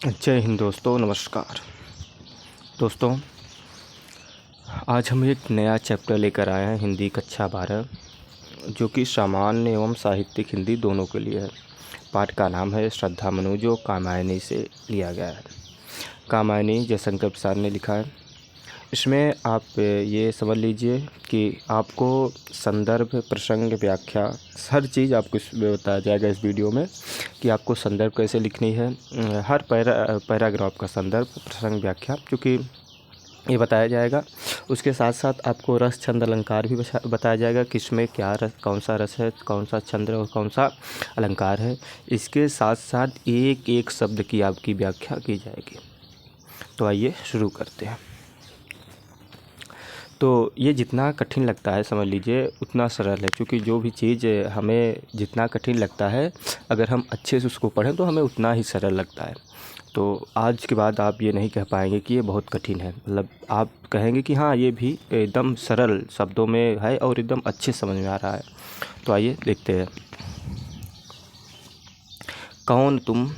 जय हिंद दोस्तों, नमस्कार दोस्तों। आज हम एक नया चैप्टर लेकर आए हैं हिंदी कक्षा 12, जो कि सामान्य एवं साहित्यिक हिंदी दोनों के लिए है। पाठ का नाम है श्रद्धा मनु, जो कामायनी से लिया गया है। कामायनी जयशंकर प्रसाद ने लिखा है। इसमें आप ये समझ लीजिए कि आपको संदर्भ, प्रसंग, व्याख्या, हर चीज़ आपको इसमें बताया जाएगा इस वीडियो में कि आपको संदर्भ कैसे लिखनी है। हर पैराग्राफ का संदर्भ, प्रसंग, व्याख्या, क्योंकि ये बताया जाएगा। उसके साथ साथ आपको रस, छंद, अलंकार भी बताया जाएगा कि इसमें क्या रस, कौन सा रस है, कौन सा छंद और कौन सा अलंकार है। इसके साथ साथ एक एक शब्द की आपकी व्याख्या की जाएगी। तो आइए शुरू करते हैं। तो ये जितना कठिन लगता है, समझ लीजिए उतना सरल है, क्योंकि जो भी चीज़ हमें जितना कठिन लगता है, अगर हम अच्छे से उसको पढ़ें तो हमें उतना ही सरल लगता है। तो आज के बाद आप ये नहीं कह पाएंगे कि ये बहुत कठिन है, मतलब आप कहेंगे कि हाँ, ये भी एकदम सरल शब्दों में है और एकदम अच्छे समझ में आ रहा है। तो आइए देखते हैं। कौन तुम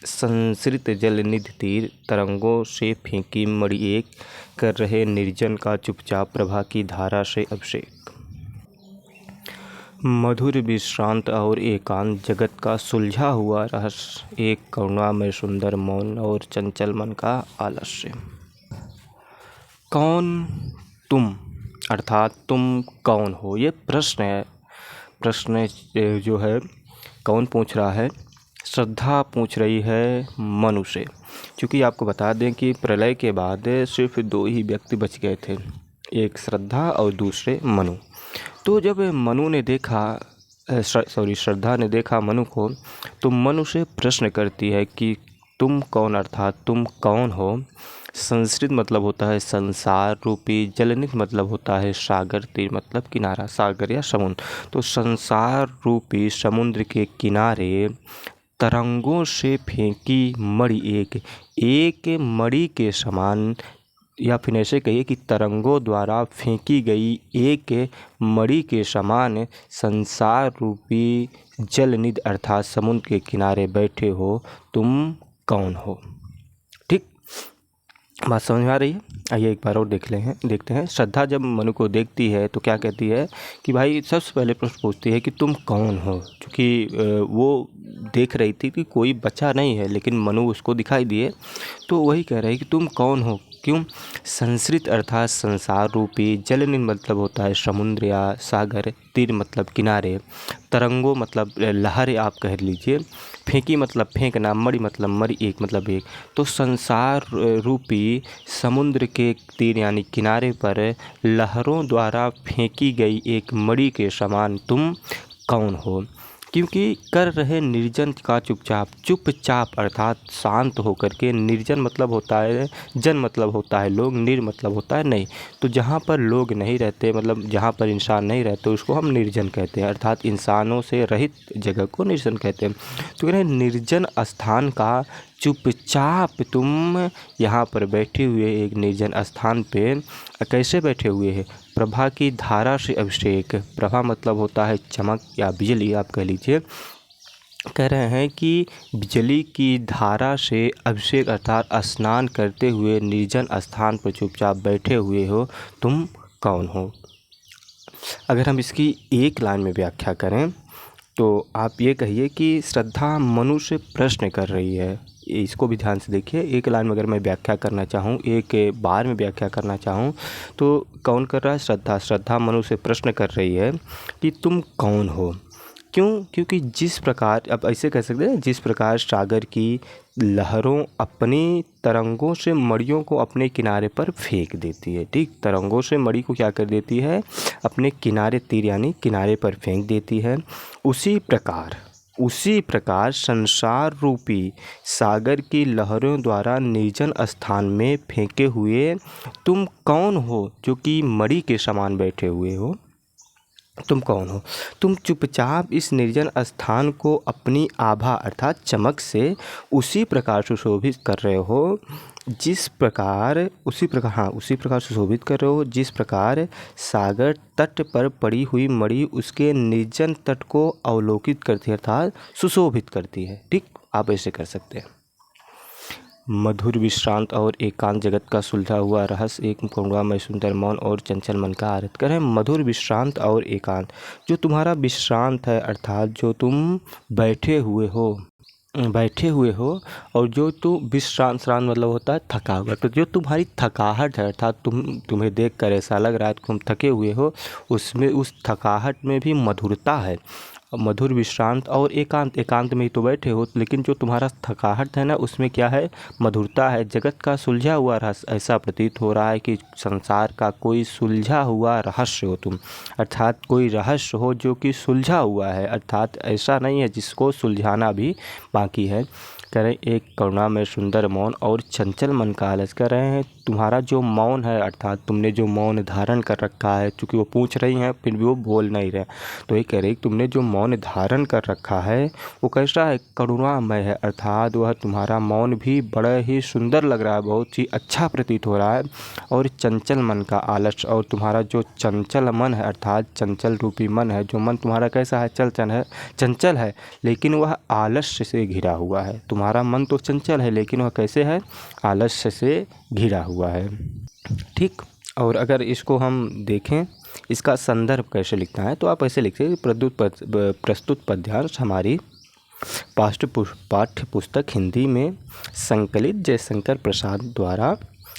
संसृत जल निधि तीर, तरंगों से फेंकी मणि एक, कर रहे निर्जन का चुपचाप प्रभा की धारा से अभिषेक। मधुर विश्रांत और एकांत जगत का सुलझा हुआ रहस्य, एक करुणा में सुंदर मौन और चंचल मन का आलस्य। कौन तुम अर्थात तुम कौन हो, ये प्रश्न है। प्रश्न जो है कौन पूछ रहा है? श्रद्धा पूछ रही है मनु से। क्योंकि आपको बता दें कि प्रलय के बाद सिर्फ 2 ही व्यक्ति बच गए थे, एक श्रद्धा और दूसरे मनु। तो जब मनु ने देखा श्रद्धा ने देखा मनु को, तो मनु से प्रश्न करती है कि तुम कौन अर्थात तुम कौन हो। संस्कृत मतलब होता है संसार रूपी, जलनिधि मतलब होता है सागर, तीर मतलब किनारा, सागर या समुद्र। तो संसार रूपी समुद्र के किनारे तरंगों से फेंकी मणि एक मणि के समान, या फिर ऐसे कहिए कि तरंगों द्वारा फेंकी गई एक मणि के समान संसार रूपी जलनिधि अर्थात समुद्र के किनारे बैठे हो, तुम कौन हो। ठीक, बात समझ में आ रही है? आइए एक बार और देखते हैं। श्रद्धा जब मनु को देखती है तो क्या कहती है कि भाई, सबसे पहले प्रश्न पूछती है कि तुम कौन हो। क्योंकि वो देख रही थी कि कोई बच्चा नहीं है, लेकिन मनु उसको दिखाई दिए, तो वही कह रही है कि तुम कौन हो। क्यों? संस्कृत अर्थात संसार रूपी, जलनिधि मतलब होता है समुद्र या सागर, तीर मतलब किनारे, तरंगों मतलब लहरें आप कह लीजिए, फेंकी मतलब फेंकना, मणि मतलब मणि एक मतलब एक। तो संसार रूपी समुद्र के तीर यानी किनारे पर लहरों द्वारा फेंकी गई एक मणि के समान तुम कौन हो। क्योंकि कर रहे निर्जन का चुपचाप अर्थात शांत होकर के, निर्जन मतलब होता है जन मतलब होता है लोग, निर मतलब होता है नहीं। तो जहाँ पर लोग नहीं रहते, मतलब जहाँ पर इंसान नहीं रहते, उसको हम निर्जन कहते हैं, अर्थात इंसानों से रहित जगह को निर्जन कहते हैं। तो कह रहे हैं निर्जन स्थान का चुपचाप तुम यहाँ पर बैठे हुए एक निर्जन स्थान पे कैसे बैठे हुए हैं? प्रभा की धारा से अभिषेक, प्रभा मतलब होता है चमक या बिजली आप कह लीजिए। कह रहे हैं कि बिजली की धारा से अभिषेक अर्थात स्नान करते हुए निर्जन स्थान पर चुपचाप बैठे हुए हो, तुम कौन हो। अगर हम इसकी एक लाइन में व्याख्या करें तो आप ये कहिए कि श्रद्धा मनु से प्रश्न कर रही है। इसको भी ध्यान से देखिए। एक लाइन में अगर मैं व्याख्या करना चाहूँ, एक बार में व्याख्या करना चाहूँ, तो कौन कर रहा है? श्रद्धा मनु से प्रश्न कर रही है कि तुम कौन हो। क्यों? क्योंकि जिस प्रकार, अब ऐसे कह सकते हैं, जिस प्रकार सागर की लहरों अपनी तरंगों से मड़ियों को अपने किनारे पर फेंक देती है। ठीक, तरंगों से मड़ि को क्या कर देती है? अपने किनारे, तीर यानी किनारे पर फेंक देती है। उसी प्रकार संसार रूपी सागर की लहरों द्वारा निर्जन स्थान में फेंके हुए तुम कौन हो, जो कि मणि के समान बैठे हुए हो, तुम कौन हो। तुम चुपचाप इस निर्जन स्थान को अपनी आभा अर्थात चमक से उसी प्रकार सुशोभित कर रहे हो, उसी प्रकार सुशोभित कर रहे हो जिस प्रकार सागर तट पर पड़ी हुई मणि उसके निर्जन तट को अवलोकित करती है अर्थात सुशोभित करती है। ठीक, आप ऐसे कर सकते हैं। मधुर विश्रांत और एकांत जगत का सुलझा हुआ रहस्य, एक करुणामय सुंदर मौन और चंचल मन का आरत कर है। मधुर विश्रांत और एकांत, जो तुम्हारा विश्रांत है अर्थात जो तुम बैठे हुए हो और जो तुम विश्रांत मतलब होता है थका हुआ, तो जो तुम्हारी थकाहट है अर्थात तुम्हें देखकर ऐसा लग रहा है कि तुम थके हुए हो, उसमें उस थकाहट में भी मधुरता है। मधुर विश्रांत और एकांत में ही तो बैठे हो, लेकिन जो तुम्हारा थकाहट है ना उसमें क्या है, मधुरता है। जगत का सुलझा हुआ रहस्य, ऐसा प्रतीत हो रहा है कि संसार का कोई सुलझा हुआ रहस्य हो तुम, अर्थात कोई रहस्य हो जो कि सुलझा हुआ है, अर्थात ऐसा नहीं है जिसको सुलझाना भी बाकी है। कह रहे एक करुणामय सुंदर मौन और चंचल मन का आलस। कर रहे हैं तुम्हारा जो मौन है अर्थात तुमने जो मौन धारण कर रखा है, क्योंकि वो पूछ रही हैं फिर भी वो बोल नहीं रहे, तो ये कह रही तुमने जो मौन धारण कर रखा है वो कैसा है, करुणामय है, अर्थात वह तुम्हारा मौन भी बड़ा ही सुंदर लग रहा है, बहुत ही अच्छा प्रतीत हो रहा है। और चंचल मन का आलस, और तुम्हारा जो चंचल मन है अर्थात चंचल रूपी मन है, जो मन तुम्हारा कैसा है, चंचल है लेकिन वह आलस्य से घिरा हुआ है। तुम्हारा मन तो चंचल है लेकिन वह कैसे है, आलस्य से घिरा हुआ है। ठीक, और अगर इसको हम देखें इसका संदर्भ कैसे लिखना है, तो आप ऐसे लिखते हैं प्रस्तुत पद्यांश हमारी पाठ्य पुस्तक हिंदी में संकलित जयशंकर प्रसाद द्वारा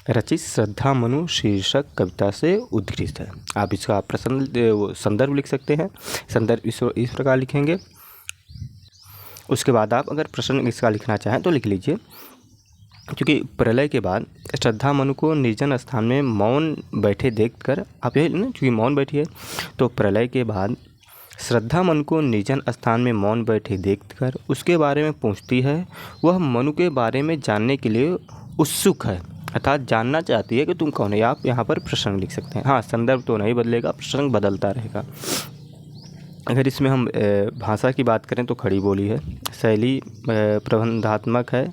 रचित श्रद्धा मनु शीर्षक कविता से उद्धृत है। आप इसका संदर्भ लिख सकते हैं। संदर्भ इस प्रकार लिखेंगे। उसके बाद आप अगर प्रश्न इसका लिखना चाहें तो लिख लीजिए। क्योंकि प्रलय के बाद श्रद्धा मनु को निर्जन स्थान में मौन बैठे देखकर, आप यही ना, क्योंकि मौन बैठी है, तो प्रलय के बाद श्रद्धा मनु को निर्जन स्थान में मौन बैठे देखकर उसके बारे में पूछती है। वह मनु के बारे में जानने के लिए उत्सुक है, अर्थात जानना चाहती है कि तुम कौन है। आप यहाँ पर प्रसंग लिख सकते हैं। हाँ, संदर्भ तो नहीं बदलेगा, प्रसंग बदलता रहेगा। अगर इसमें हम भाषा की बात करें तो खड़ी बोली है, शैली प्रबंधात्मक है,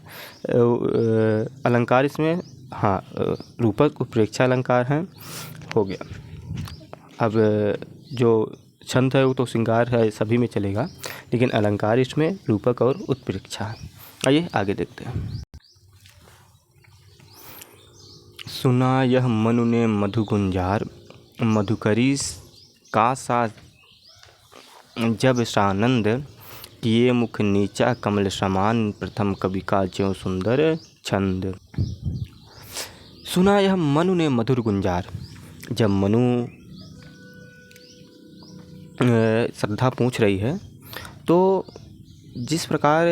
अलंकार इसमें हाँ रूपक उत्प्रेक्षा अलंकार हैं, हो गया। अब जो छंद है वो तो श्रृंगार है, सभी में चलेगा, लेकिन अलंकार इसमें रूपक और उत्प्रेक्षा है। आइए आगे देखते हैं। सुना यह मनु ने मधु गुंजार, मधुकरी का सा जब सानंद, किए मुख नीचा कमल समान, प्रथम कवि का ज्यों सुंदर छंद। सुना यह मनु ने मधुर गुंजार, जब मनु श्रद्धा पूछ रही है तो जिस प्रकार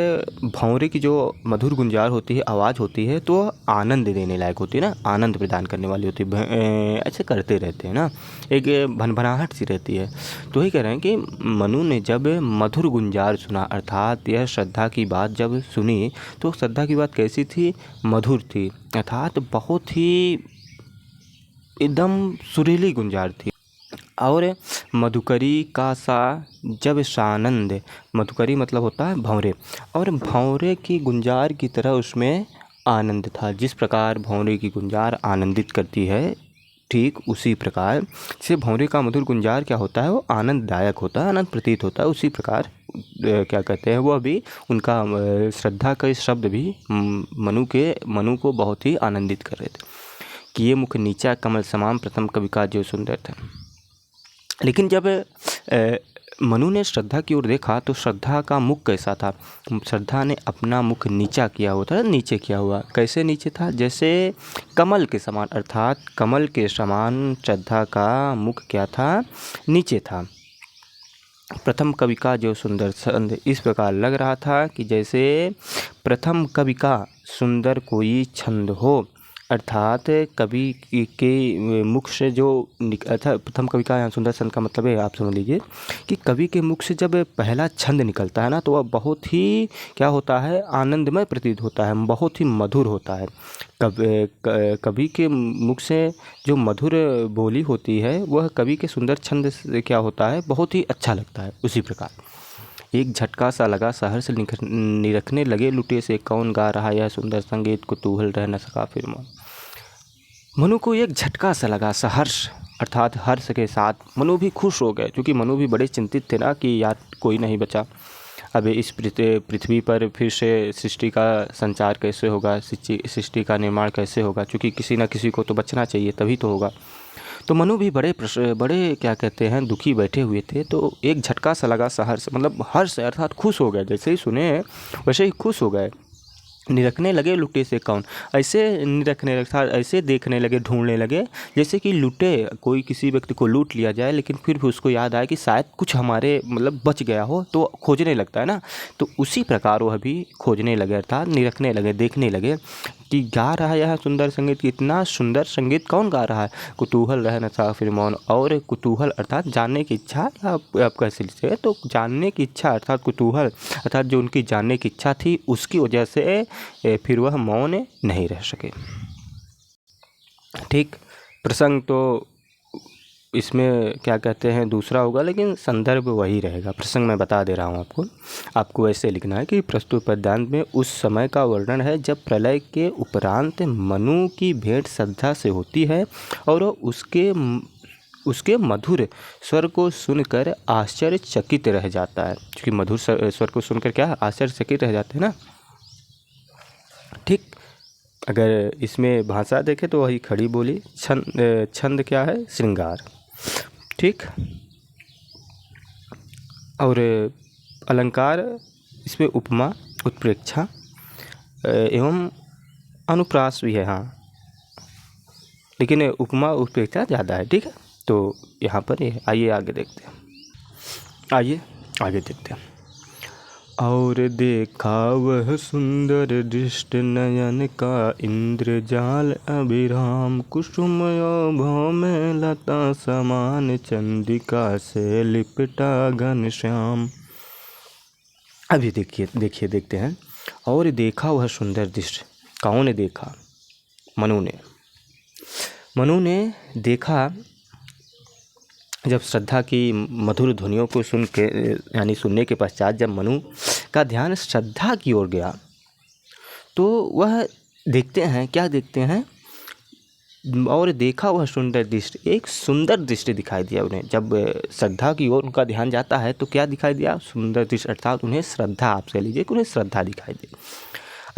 भौरे की जो मधुर गुंजार होती है, आवाज़ होती है, तो आनंद देने लायक होती है ना, आनंद प्रदान करने वाली होती है। ऐसे करते रहते हैं ना, एक भनभनाहट सी रहती है। तो ही कह रहे हैं कि मनु ने जब मधुर गुंजार सुना, अर्थात यह श्रद्धा की बात जब सुनी, तो श्रद्धा की बात कैसी थी, मधुर थी, अर्थात बहुत ही एकदम सुरीली गुंजार थी। और मधुकरी का सा जब सानंद, मधुकरी मतलब होता है भंवरे, और भंवरे की गुंजार की तरह उसमें आनंद था। जिस प्रकार भंवरे की गुंजार आनंदित करती है, ठीक उसी प्रकार से भंवरे का मधुर गुंजार क्या होता है, वो आनंददायक होता है, आनंद प्रतीत होता है। उसी प्रकार क्या कहते हैं, वो भी उनका श्रद्धा का शब्द भी मनु को बहुत ही आनंदित कर रहे थे। किए मुख नीचा कमल समान, प्रथम कवि का जो सुंदर था। लेकिन जब मनु ने श्रद्धा की ओर देखा तो श्रद्धा का मुख कैसा था, श्रद्धा ने अपना मुख नीचा किया हुआ था, नीचे किया हुआ। कैसे नीचे था, जैसे कमल के समान, अर्थात कमल के समान श्रद्धा का मुख क्या था, नीचे था। प्रथम कवि का जो सुंदर छंद, इस प्रकार लग रहा था कि जैसे प्रथम कवि का सुंदर कोई छंद हो, अर्थात कवि के मुख से जो अर्थात प्रथम कवि का यहाँ सुंदर छंद का मतलब है, आप समझ लीजिए कि कवि के मुख से जब पहला छंद निकलता है ना, तो वह बहुत ही क्या होता है, आनंदमय प्रतीत होता है, बहुत ही मधुर होता है। कवि के मुख से जो मधुर बोली होती है, वह कवि के सुंदर छंद से क्या होता है, बहुत ही अच्छा लगता है। उसी प्रकार एक झटका सा लगा, सहर्ष निरखने लगे लुटे से, कौन गा रहा यह सुंदर संगीत, कुतूहल रह न सका फिर मन। मनु को एक झटका सा लगा, सहर्ष अर्थात हर्ष के साथ मनु भी खुश हो गए, क्योंकि मनु भी बड़े चिंतित थे ना कि यार कोई नहीं बचा। अब इस पृथ्वी पर फिर से सृष्टि का संचार कैसे होगा, सृष्टि का निर्माण कैसे होगा, क्योंकि किसी ना किसी को तो बचना चाहिए, तभी तो होगा। तो मनु भी बड़े क्या कहते हैं दुखी बैठे हुए थे। तो एक झटका सा लगा सहर्ष, मतलब हर्ष अर्थात खुश हो गए, जैसे ही सुने वैसे ही खुश हो गए। निरखने लगे लुटे से कौन, ऐसे निरखने लगे, ऐसे देखने लगे, ढूंढने लगे जैसे कि लुटे कोई किसी व्यक्ति को लूट लिया जाए, लेकिन फिर भी उसको याद आया कि शायद कुछ हमारे मतलब बच गया हो, तो खोजने लगता है ना। तो उसी प्रकार वह भी खोजने लगे, अर्थात निरखने लगे, देखने लगे कि गा रहा है यह सुंदर संगीत, इतना सुंदर संगीत कौन गा रहा है। कुतूहल रहना था फिर मौन, और कुतूहल अर्थात जानने की इच्छा, आप कह सकते तो जानने की इच्छा अर्थात कुतूहल अर्थात जो उनकी जानने की इच्छा थी, उसकी वजह से फिर वह मौन नहीं रह सके। ठीक, प्रसंग तो इसमें क्या कहते हैं दूसरा होगा, लेकिन संदर्भ वही रहेगा। प्रसंग मैं बता दे रहा हूँ आपको ऐसे लिखना है कि प्रस्तुत पद्यांत में उस समय का वर्णन है जब प्रलय के उपरांत मनु की भेंट श्रद्धा से होती है और उसके मधुर स्वर को सुनकर आश्चर्यचकित रह जाता है। क्योंकि मधुर स्वर को सुनकर क्या आश्चर्यचकित रह जाते हैं ना। ठीक, अगर इसमें भाषा देखें तो वही खड़ी बोली, छंद क्या है श्रृंगार। ठीक, और अलंकार इसमें उपमा, उत्प्रेक्षा एवं अनुप्रास भी है, हाँ, लेकिन उपमा उत्प्रेक्षा ज़्यादा है। ठीक है, तो यहाँ पर ये आइए आगे देखते हैं, आइए आगे देखते हैं। और देखा वह सुंदर दृष्ट नयन का इंद्रजाल अभिराम, कुसुम भौ में लता समान चंदिका से लिपटा घनश्याम। अभी देखते हैं। और देखा वह सुंदर दृष्ट, कौन ने देखा? मनु ने देखा जब श्रद्धा की मधुर ध्वनियों को सुन के यानी सुनने के पश्चात जब मनु का ध्यान श्रद्धा की ओर गया, तो वह देखते हैं, क्या देखते हैं? और देखा वह सुंदर दृष्टि, एक सुंदर दृष्टि दिखाई दिया उन्हें। जब श्रद्धा की ओर उनका ध्यान जाता है तो क्या दिखाई दिया? सुंदर दृष्टि, अर्थात उन्हें श्रद्धा, आप कह लीजिए कि उन्हें श्रद्धा दिखाई दी।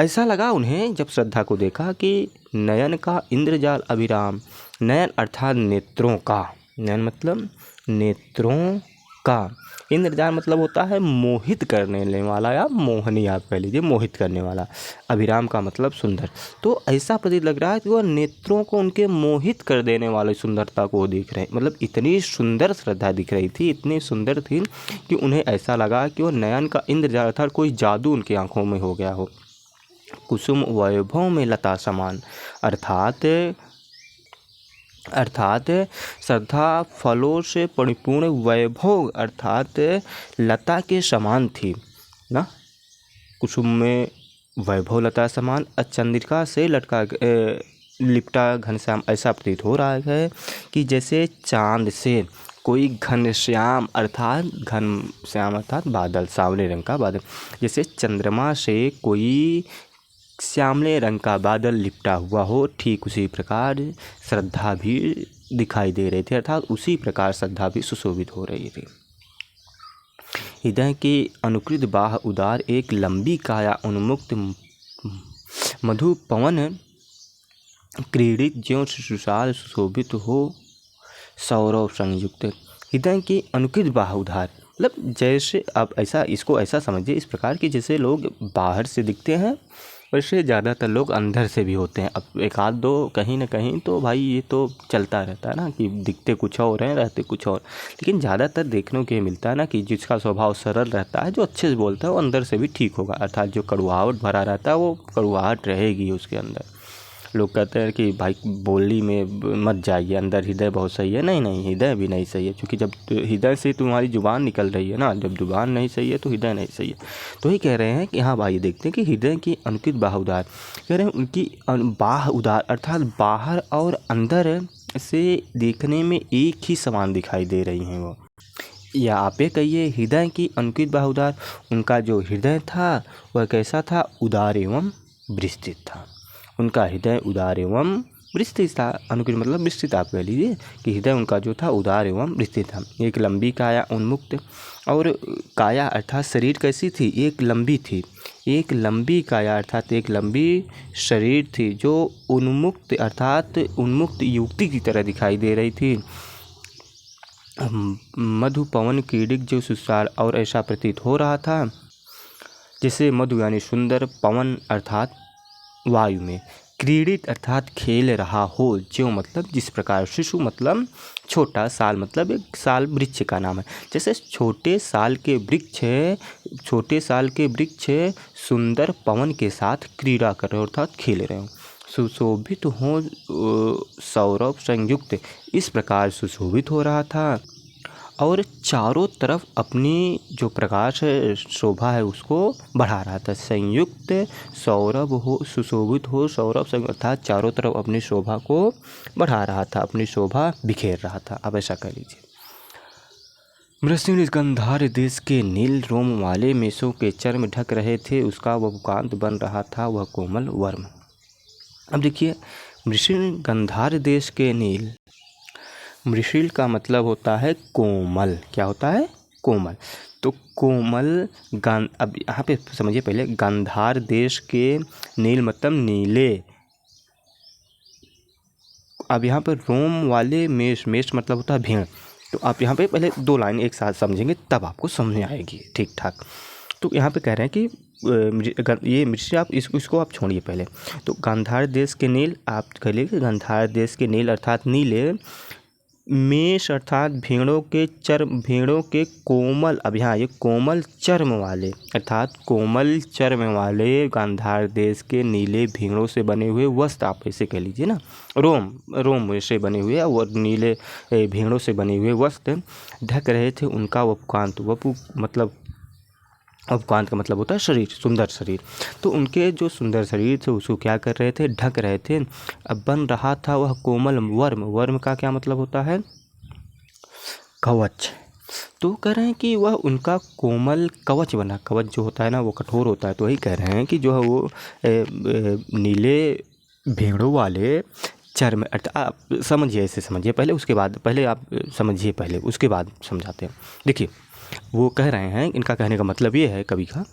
ऐसा लगा उन्हें जब श्रद्धा को देखा कि नयन का इंद्रजाल अभिराम, नयन अर्थात नेत्रों का, नयन मतलब नेत्रों का, इंद्रजाल मतलब होता है मोहित करने वाला या मोहनी, आप कह लीजिए मोहित करने वाला, अभिराम का मतलब सुंदर। तो ऐसा प्रतीत लग रहा है कि वह नेत्रों को उनके मोहित कर देने वाली सुंदरता को देख रहे हैं। मतलब इतनी सुंदर श्रद्धा दिख रही थी, इतनी सुंदर थी कि उन्हें ऐसा लगा कि वह नयन का इंद्रजाल अर्थात कोई जादू उनकी आँखों में हो गया हो। कुसुम वैभव में लता समान, अर्थात श्रद्धा फलों से परिपूर्ण वैभव अर्थात लता के समान थी ना। कुसुम में वैभव लता समान, चंद्रिका से लिपटा घनश्याम, ऐसा प्रतीत हो रहा है कि जैसे चांद से कोई घनश्याम अर्थात बादल, सांवले रंग का बादल, जैसे चंद्रमा से कोई श्यामले रंग का बादल लिपटा हुआ हो, ठीक उसी प्रकार श्रद्धा भी दिखाई दे रही थी, अर्थात उसी प्रकार श्रद्धा भी सुशोभित हो रही थी। हृदय की अनुकृत बाह उदार, एक लंबी काया उन्मुक्त मधु पवन क्रीड़ित, ज्यों सुशाल सुशोभित हो सौरव संयुक्त। हृदय की अनुकृत बाह उदार, मतलब जैसे आप इसको ऐसा समझिए इस प्रकार की, जैसे लोग बाहर से दिखते हैं वैसे ज़्यादातर लोग अंदर से भी होते हैं। अब एक आध दो कहीं ना कहीं तो भाई ये तो चलता रहता है ना कि दिखते कुछ और हैं, रहते कुछ और, लेकिन ज़्यादातर देखने को ये मिलता है ना कि जिसका स्वभाव सरल रहता है, जो अच्छे से बोलता है, वो अंदर से भी ठीक होगा, अर्थात जो कड़वाहट भरा रहता है वो कड़वाहट रहेगी उसके अंदर। लोग कहते हैं कि भाई बोली में मत जाइए, अंदर हृदय बहुत सही है, नहीं, हृदय भी नहीं सही है, क्योंकि जब हृदय से तुम्हारी जुबान निकल रही है ना, जब जुबान नहीं सही है तो हृदय नहीं सही है। तो ही कह रहे हैं कि हाँ भाई देखते हैं कि हृदय की अनुकृत बाह उदार, कह रहे हैं उनकी बाह उदार अर्थात बाहर और अंदर से देखने में एक ही समान दिखाई दे रही हैं वो, या आपे कहिए हृदय की अनुकृत बाह उदार। उनका जो हृदय था वह कैसा था? उदार एवं विस्तृत था। उनका हृदय उदार एवं विस्तृता। अनुकीर्ण मतलब विस्तृत आप कह लीजिए कि हृदय उनका जो था उदार एवं विस्तृत था। एक लंबी काया उन्मुक्त, और काया अर्थात शरीर कैसी थी, एक लंबी थी। एक लंबी काया अर्थात एक लंबी शरीर थी जो उन्मुक्त अर्थात उन्मुक्त युवती की तरह दिखाई दे रही थी। मधु पवन क्रीडित जो सुसार, और ऐसा प्रतीत हो रहा था जैसे मधु यानी सुंदर, पवन अर्थात वायु में, क्रीडित अर्थात खेल रहा हो, जो मतलब जिस प्रकार, शिशु मतलब छोटा, साल मतलब एक साल वृक्ष का नाम है। जैसे छोटे साल के वृक्ष सुंदर पवन के साथ क्रीड़ा कर रहे हो अर्थात खेल रहे हो। सुशोभित हो सौरभ संयुक्त, इस प्रकार सुशोभित हो रहा था और चारों तरफ अपनी जो प्रकाश है, शोभा है, उसको बढ़ा रहा था। संयुक्त सौरभ हो, सुशोभित हो सौरभ संयुक्त अर्थात चारों तरफ अपनी शोभा को बढ़ा रहा था, अपनी शोभा बिखेर रहा था। अब ऐसा कर लीजिए। मृषिण गंधार देश के नील रोम वाले मेषों के चर्म ढक रहे थे, उसका वह कांत बन रहा था, वह कोमल वर्म। अब देखिए, मृषिण गंधार देश के नील, मृषिल का मतलब होता है कोमल। क्या होता है? कोमल। तो कोमल अब यहाँ पे समझिए पहले, गांधार देश के नील मतलब नीले। अब यहाँ पर रोम वाले मेष, मेष मतलब होता है भेड़। तो आप यहाँ पे पहले दो लाइन एक साथ समझेंगे तब आपको समझ में आएगी ठीक ठाक। तो यहाँ पे कह रहे हैं कि ये मृषि, आप इसको आप छोड़िए पहले। तो गांधार देश के नील, आप कह लीजिए गांधार देश के नील अर्थात नीले, मेष अर्थात भेड़ों के कोमल, अब यहाँ ये कोमल चर्म वाले अर्थात कोमल चर्म वाले गांधार देश के नीले भेड़ों से बने हुए वस्त्र, आप ऐसे कह लीजिए ना, रोम से बने हुए और नीले भेड़ों से बने हुए वस्त्र ढक रहे थे उनका वपुकांत। वपु मतलब, अवकांत का मतलब होता है शरीर, सुंदर शरीर। तो उनके जो सुंदर शरीर थे उसको क्या कर रहे थे? ढक रहे थे। अब बन रहा था वह कोमल वर्म। वर्म का क्या मतलब होता है? कवच। तो कह रहे हैं कि वह उनका कोमल कवच बना। कवच जो होता है ना वो कठोर होता है, तो वही कह रहे हैं कि जो है वो नीले भेड़ों वाले चर्म अर्थात, आप समझिए, ऐसे समझिए पहले, उसके बाद पहले आप समझिए पहले, उसके बाद समझाते हैं। देखिए, वो कह रहे हैं, इनका कहने का मतलब ये है, कवि का,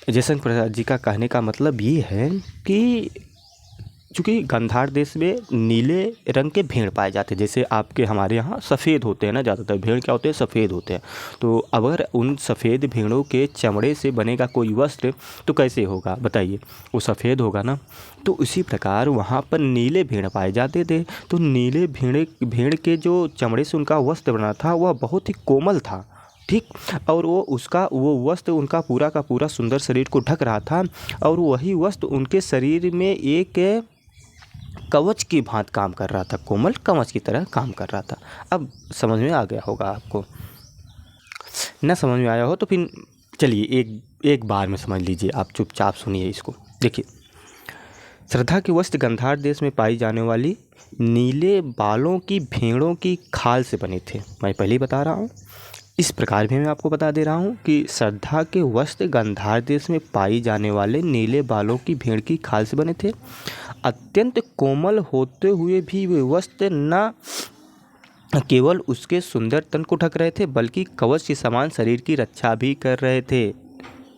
जयशंकर प्रसाद जी का कहने का मतलब ये है कि चूँकि गांधार देश में नीले रंग के भेड़ पाए जाते हैं, जैसे आपके हमारे यहाँ सफ़ेद होते हैं ना, ज़्यादातर भेड़ क्या होते हैं? सफ़ेद होते हैं। तो अगर उन सफ़ेद भेड़ों के चमड़े से बनेगा कोई वस्त्र तो कैसे होगा बताइए? वो सफ़ेद होगा ना। तो उसी प्रकार वहाँ पर नीले भेड़ पाए जाते थे। तो नीले भेड़ के जो चमड़े से उनका वस्त्र बना था वह बहुत ही कोमल था, ठीक। और वो वस्त्र उनका पूरा का पूरा सुंदर शरीर को ढक रहा था, और वही वस्त्र उनके शरीर में एक कवच की भांति काम कर रहा था, कोमल कवच की तरह काम कर रहा था। अब समझ में आ गया होगा आपको। ना समझ में आया हो तो फिर चलिए एक बार में समझ लीजिए, आप चुपचाप सुनिए इसको। देखिए, श्रद्धा के वस्त्र गांधार देश में पाई जाने वाली नीले बालों की भेड़ों की खाल से बने थे। मैं पहले ही बता रहा हूँ, इस प्रकार भी मैं आपको बता दे रहा हूँ कि श्रद्धा के वस्त्र गांधार देश में पाई जाने वाले नीले बालों की भेड़ की खाल से बने थे। अत्यंत कोमल होते हुए भी वे वस्त्र न केवल उसके सुंदर तन को ढक रहे थे बल्कि कवच के समान शरीर की रक्षा भी कर रहे थे।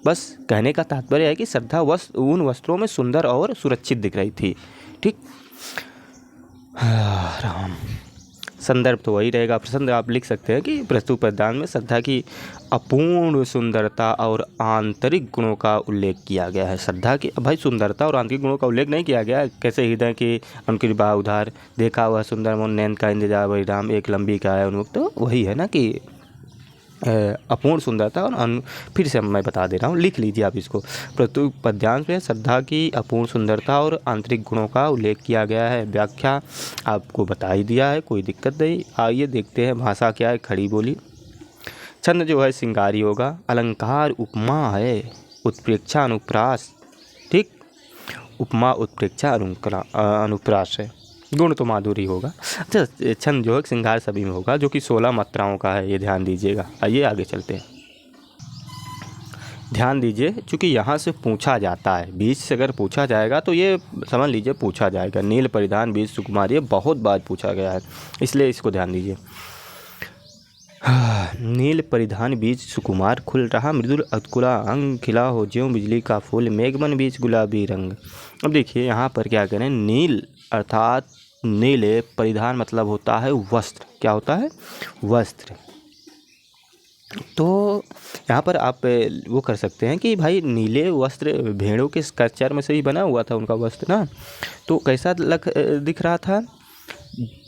बस कहने का तात्पर्य है कि श्रद्धा उन वस्त्रों में सुंदर और सुरक्षित दिख रही थी, ठीक। राम संदर्भ तो वही रहेगा। प्रसंग आप लिख सकते हैं कि प्रस्तुत पद्यांश में श्रद्धा की अपूर्ण सुंदरता और आंतरिक गुणों का उल्लेख किया गया है। श्रद्धा की भाई सुंदरता और आंतरिक गुणों का उल्लेख नहीं किया गया है। कैसे हृदय की उनकी बा उधार, देखा हुआ सुंदर मन, नैन का इंतजार वही राम, एक लंबी का है उन्मुक्त, तो वही है ना कि अपूर्ण सुंदरता। और फिर से मैं बता दे रहा हूँ, लिख लीजिए आप इसको। प्रस्तुत पद्यांश में श्रद्धा की अपूर्ण सुंदरता और आंतरिक गुणों का उल्लेख किया गया है। व्याख्या आपको बता ही दिया है, कोई दिक्कत नहीं। आइए देखते हैं भाषा क्या है। खड़ी बोली। छंद जो है श्रृंगारी होगा। अलंकार उपमा है, उत्प्रेक्षा अनुप्रास, ठीक। उपमा उत्प्रेक्षा अनुप्रास है। गुण तो माधुरी होगा। अच्छा, छंद जो है श्रृंगार सभी में होगा, जो कि 16 मात्राओं का है, ये ध्यान दीजिएगा। आइए आगे चलते हैं। ध्यान दीजिए, चूँकि यहाँ से पूछा जाता है, बीच से अगर पूछा जाएगा तो ये समझ लीजिए पूछा जाएगा। नील परिधान बीज सुकुमार, ये बहुत बार पूछा गया है, इसलिए इसको ध्यान दीजिए। नील परिधान बीज सुकुमार, खुल रहा मृदुल अधकुला अंग, खिला हो ज्यों बिजली का फूल, मेघमन बीच गुलाबी रंग। अब देखिए यहाँ पर क्या करें, नील अर्थात नीले परिधान मतलब होता है वस्त्र। क्या होता है? वस्त्र। तो यहाँ पर आप वो कर सकते हैं कि भाई नीले वस्त्र भेड़ों के चर्म से ही बना हुआ था उनका वस्त्र ना, तो कैसा दिख रहा था?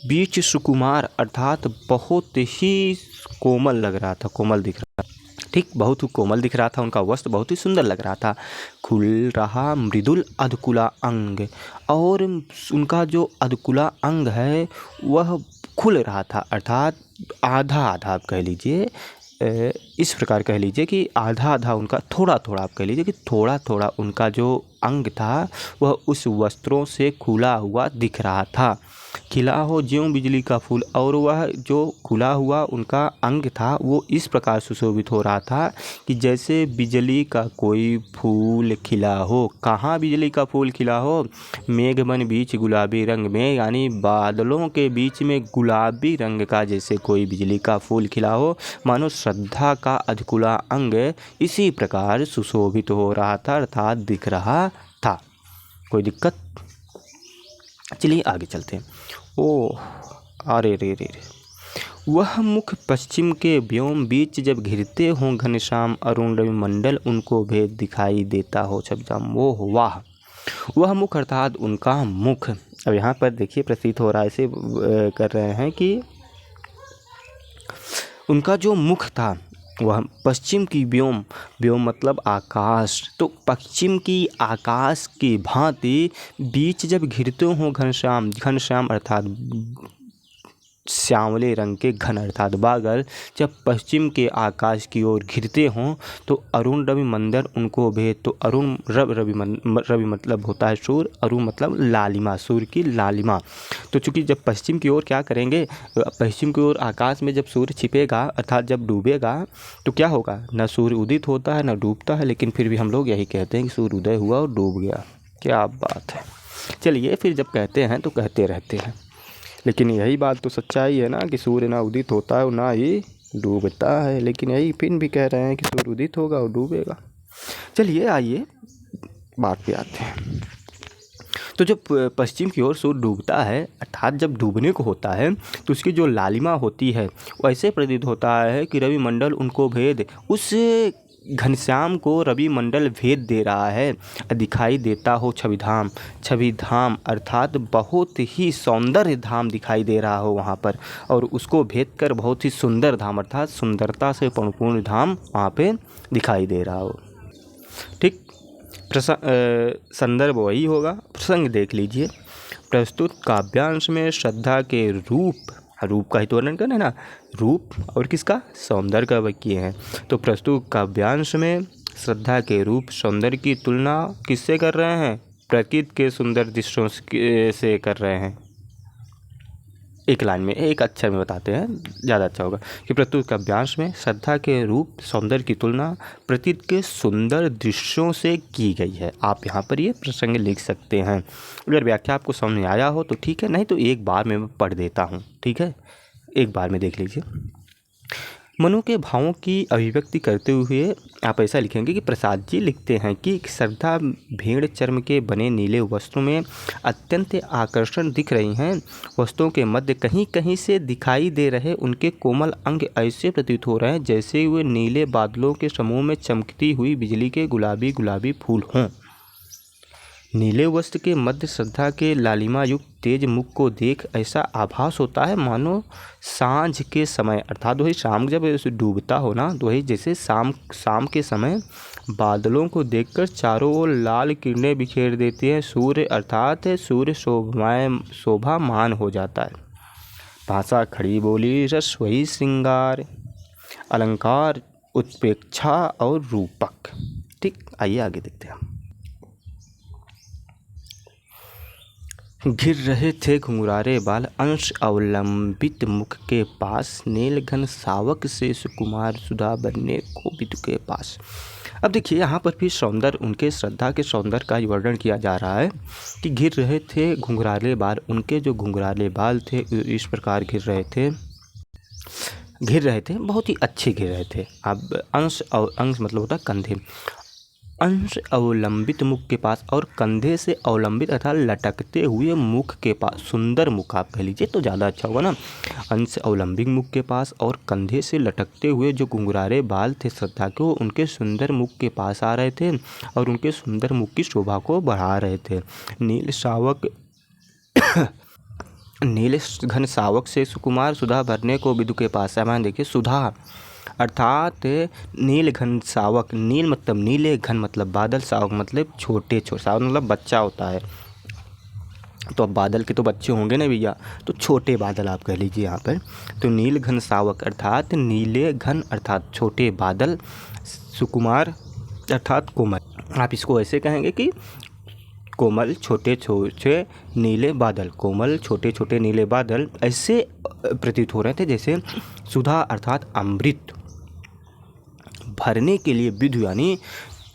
बीच सुकुमार अर्थात बहुत ही कोमल लग रहा था, कोमल दिख रहा था। ठीक, बहुत ही कोमल दिख रहा था, उनका वस्त्र बहुत ही सुंदर लग रहा था। खुल रहा मृदुल अधकुला अंग, और उनका जो अधकुला अंग है वह खुल रहा था, अर्थात आधा आधा आप कह लीजिए, इस प्रकार कह लीजिए कि आधा आधा उनका, थोड़ा थोड़ा आप कह लीजिए कि थोड़ा थोड़ा उनका जो अंग था वह उस वस्त्रों से खुला हुआ दिख रहा था। खिला हो ज्यों बिजली का फूल, और वह जो खुला हुआ उनका अंग था वो इस प्रकार सुशोभित हो रहा था कि जैसे बिजली का कोई फूल खिला हो। कहाँ बिजली का फूल खिला हो? मेघमन बीच गुलाबी रंग में, यानी बादलों के बीच में गुलाबी रंग का जैसे कोई बिजली का फूल खिला हो, मानो श्रद्धा का अधकुला अंग इसी प्रकार सुशोभित हो रहा था, अर्थात दिख रहा था। कोई दिक्कत? चलिए आगे चलते हैं। ओह, अरे रे रे रे, वह मुख पश्चिम के व्योम बीच जब घिरते हों घनश्याम, अरुण रवि मंडल उनको भेद दिखाई देता हो छबछाम। ओह वाह, वह मुख अर्थात उनका मुख। अब यहाँ पर देखिए प्रतीत हो रहा है, ऐसे कर रहे हैं कि उनका जो मुख था वह पश्चिम की व्योम, व्योम मतलब आकाश, तो पश्चिम की आकाश की भांति बीच जब घिरते हों घनश्याम, घनश्याम अर्थात श्यामले रंग के घन अर्थात बादल जब पश्चिम के आकाश की ओर घिरते हों, तो अरुण रवि मंदर उनको भेद, तो अरुण रवि मतलब होता है सूर्य, अरुण मतलब लालिमा, सूर्य की लालिमा। तो चूंकि जब पश्चिम की ओर क्या करेंगे, पश्चिम की ओर आकाश में जब सूर्य छिपेगा अर्थात जब डूबेगा तो क्या होगा? न सूर्य उदित होता है न डूबता है, लेकिन फिर भी हम लोग यही कहते हैं कि सूर्य उदय हुआ और डूब गया। क्या बात है। चलिए फिर जब कहते हैं तो कहते रहते हैं, लेकिन यही बात तो सच्चाई है ना कि सूर्य ना उदित होता है और ना ही डूबता है, लेकिन यही फिर भी कह रहे हैं कि सूर्य उदित होगा और डूबेगा। चलिए आइए बात पे आते हैं। तो जब पश्चिम की ओर सूर्य डूबता है अर्थात जब डूबने को होता है तो उसकी जो लालिमा होती है वो ऐसे प्रतीत होता है कि रवि मंडल उनको भेद, उस घनश्याम को रवि मंडल भेद दे रहा है, दिखाई देता हो छवि धाम, छवि धाम अर्थात बहुत ही सौंदर्य धाम दिखाई दे रहा हो वहाँ पर, और उसको भेद कर बहुत ही सुंदर धाम अर्थात सुंदरता से परिपूर्ण धाम वहाँ पे दिखाई दे रहा हो। ठीक, संदर्भ वही होगा, प्रसंग देख लीजिए। प्रस्तुत काव्यांश में श्रद्धा के रूप का ही तो वर्णन करना है ना, रूप और किसका? सौंदर्य का वाक्य है। तो प्रस्तुत काव्यांश में श्रद्धा के रूप सौंदर्य की तुलना किससे कर रहे हैं? प्रकृति के सुंदर दृश्यों से कर रहे हैं। एक लाइन में, एक अक्षर में बताते हैं, ज़्यादा अच्छा होगा कि प्रस्तुत काव्यांश में श्रद्धा के रूप सौंदर्य की तुलना प्रकृति के सुंदर दृश्यों से की गई है। आप यहाँ पर ये प्रसंग लिख सकते हैं। अगर व्याख्या आपको समझ में आया हो तो ठीक है, नहीं तो एक बार में मैं पढ़ देता हूँ, ठीक है, एक बार में देख लीजिए। मनु के भावों की अभिव्यक्ति करते हुए आप ऐसा लिखेंगे कि प्रसाद जी लिखते हैं कि श्रद्धा भेड़ चर्म के बने नीले वस्त्रों में अत्यंत आकर्षण दिख रही हैं। वस्त्रों के मध्य कहीं कहीं से दिखाई दे रहे उनके कोमल अंग ऐसे प्रतीत हो रहे हैं जैसे वे नीले बादलों के समूह में चमकती हुई बिजली के गुलाबी गुलाबी फूल हों। नीले वस्त्र के मध्य श्रद्धा के लालिमा युक्त तेज मुख को देख ऐसा आभास होता है मानो सांझ के समय अर्थात वही शाम जब डूबता हो ना, तो वही जैसे शाम के समय बादलों को देखकर चारों ओर लाल किरणें बिखेर देती हैं। सूर्य अर्थात सूर्य शोभामान हो जाता है। भाषा खड़ी बोली, रस वही श्रृंगार, अलंकार उत्प्रेक्षा और रूपक। ठीक, आइए आगे देखते हैं। घिर रहे थे घुंघरारे बाल, अंश अवलंबित मुख के पास, नील घन सावक से सुकुमार सुधा बनने कोविद के पास। अब देखिए यहाँ पर भी सौंदर्य, उनके श्रद्धा के सौंदर्य का वर्णन किया जा रहा है कि घिर रहे थे घुंघराले बाल, उनके जो घुंघराले बाल थे इस प्रकार घिर रहे थे, बहुत ही अच्छे घिर रहे थे। अब अंश मतलब होता है कंधे, अंश अवलंबित मुख के पास और कंधे से अवलंबित अर्थात लटकते हुए मुख के पास, सुंदर मुख आप कह लीजिए तो ज़्यादा अच्छा होगा ना। अंश अवलंबित मुख के पास और कंधे से लटकते हुए जो घुंघराले बाल थे श्रद्धा के, वो उनके सुंदर मुख के पास आ रहे थे और उनके सुंदर मुख की शोभा को बढ़ा रहे थे। नील घन सावक से सुकुमार सुधा भरने को विदु के पास है। मान देखिए सुधा अर्थात नील घन सावक, नील मतलब नीले, घन मतलब बादल, सावक मतलब छोटे, सावक मतलब बच्चा होता है। तो अब बादल के तो बच्चे होंगे ना भैया, तो छोटे बादल आप कह लीजिए यहाँ पर। तो नील घन सावक अर्थात नीले घन अर्थात छोटे बादल, सुकुमार अर्थात कोमल, आप इसको ऐसे कहेंगे कि कोमल छोटे छोटे नीले बादल, कोमल छोटे छोटे नीले बादल ऐसे प्रतीत हो रहे थे जैसे सुधा अर्थात अमृत भरने के लिए विदु यानी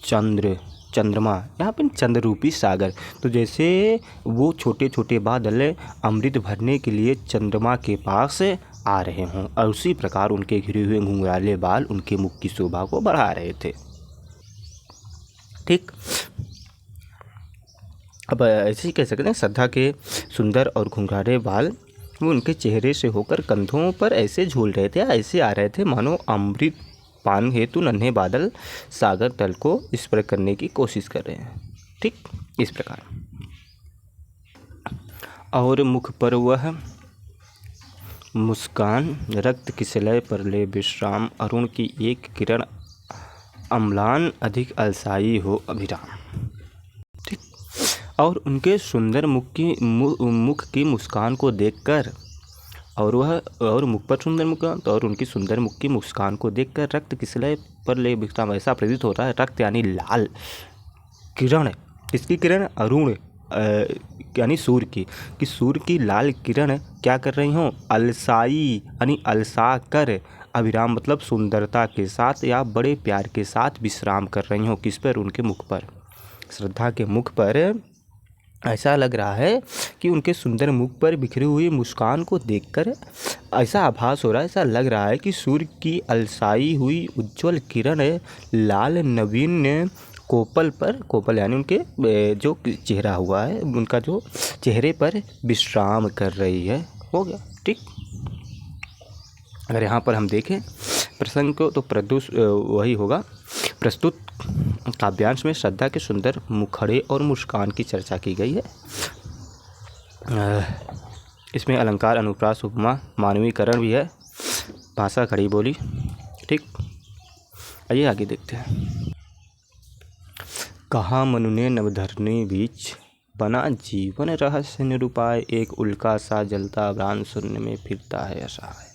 चंद्रमा, यहाँ पर चंद्र रूपी सागर, तो जैसे वो छोटे छोटे बादल अमृत भरने के लिए चंद्रमा के पास आ रहे हों, और उसी प्रकार उनके घिरे हुए घुंघराले बाल उनके मुख की शोभा को बढ़ा रहे थे। ठीक, अब ऐसे ही कह सकते हैं श्रद्धा के सुंदर और घुंघराले बाल वो उनके चेहरे से होकर कंधों पर ऐसे झूल रहे थे, ऐसे आ रहे थे मानो अमृत पान हेतु नन्हे बादल सागर तल को स्पर्श करने की कोशिश कर रहे हैं। ठीक, इस प्रकार। और मुख पर वह मुस्कान, रक्त किसलय पर ले विश्राम, अरुण की एक किरण अम्लान अधिक अलसाई हो अभिराम। ठीक, और उनके सुंदर मुख की मुस्कान को देखकर, और मुख पर सुंदर मुस्कान, और उनकी सुंदर मुख की मुस्कान को देखकर रक्त किसलय पर ले विश्राम, ऐसा प्रतीत होता है। रक्त यानी लाल, किरण, इसकी किरण अरुण यानी सूर्य की, कि सूर्य की लाल किरण क्या कर रही हों, अलसाई यानी अलसा कर, अभिराम मतलब सुंदरता के साथ या बड़े प्यार के साथ विश्राम कर रही हों। किस पर, उनके मुख पर, श्रद्धा के मुख पर ऐसा लग रहा है कि उनके सुंदर मुख पर बिखरी हुई मुस्कान को देखकर ऐसा आभास हो रहा है, ऐसा लग रहा है कि सूर्य की अलसाई हुई उज्जवल किरण लाल नवीन कोपल पर, कोपल यानी उनके जो चेहरा हुआ है, उनका जो चेहरे पर विश्राम कर रही है। हो गया। ठीक, अगर यहाँ पर हम देखें प्रसंग को तो वही होगा। प्रस्तुत काव्यांश में श्रद्धा के सुंदर मुखड़े और मुस्कान की चर्चा की गई है। इसमें अलंकार, अनुप्रास, उपमा, मानवीकरण भी है, भाषा, खड़ी बोली। ठीक, आइए आगे देखते हैं। कहा मनु ने नवधरनी बीच, बना जीवन रहस्य निरूपाय, एक उल्का सा जलता प्राण शून्य में फिरता है असहाय।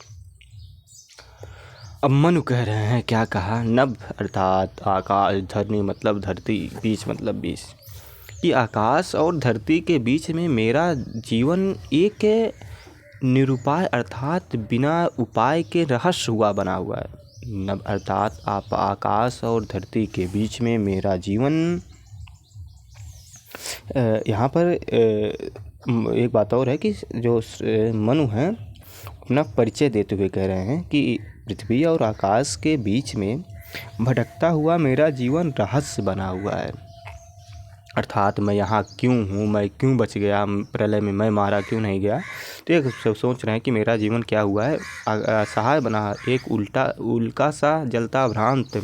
अब मनु कह रहे हैं, क्या कहा, नभ अर्थात आकाश, धरनी मतलब धरती, बीच मतलब बीच, कि आकाश और धरती के बीच में मेरा जीवन एक निरुपाय अर्थात बिना उपाय के रहस्य हुआ बना हुआ है। नभ अर्थात आप आकाश और धरती के बीच में मेरा जीवन। यहाँ पर एक बात और है कि जो मनु हैं अपना परिचय देते हुए कह रहे हैं कि पृथ्वी और आकाश के बीच में भटकता हुआ मेरा जीवन रहस्य बना हुआ है। अर्थात मैं यहाँ क्यों हूँ, मैं क्यों बच गया, प्रलय में मैं मारा क्यों नहीं गया। तो एक सोच रहे हैं कि मेरा जीवन क्या हुआ है, असहाय बना, एक उल्का सा जलता भ्रांत।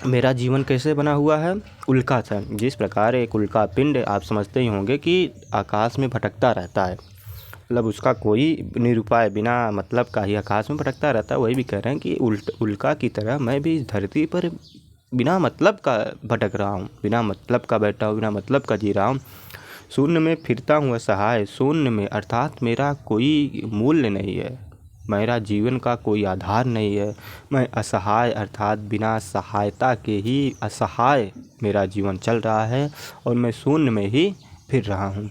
मेरा जीवन कैसे बना हुआ है, उल्का सा, जिस प्रकार एक उल्का पिंड आप समझते ही होंगे कि आकाश में भटकता रहता है, मतलब उसका कोई निरुपाय बिना मतलब का ही आकाश में भटकता रहता है। वही भी कह रहे हैं कि उल्का की तरह मैं भी धरती पर बिना मतलब का भटक रहा हूँ, बिना मतलब का बैठा हूँ, बिना मतलब का जी रहा हूँ। शून्य में फिरता हूँ असहाय, शून्य में अर्थात मेरा कोई मूल्य नहीं है, मेरा जीवन का कोई आधार नहीं है। मैं असहाय अर्थात बिना सहायता के ही असहाय मेरा जीवन चल रहा है और मैं शून्य में ही फिर रहा हूँ।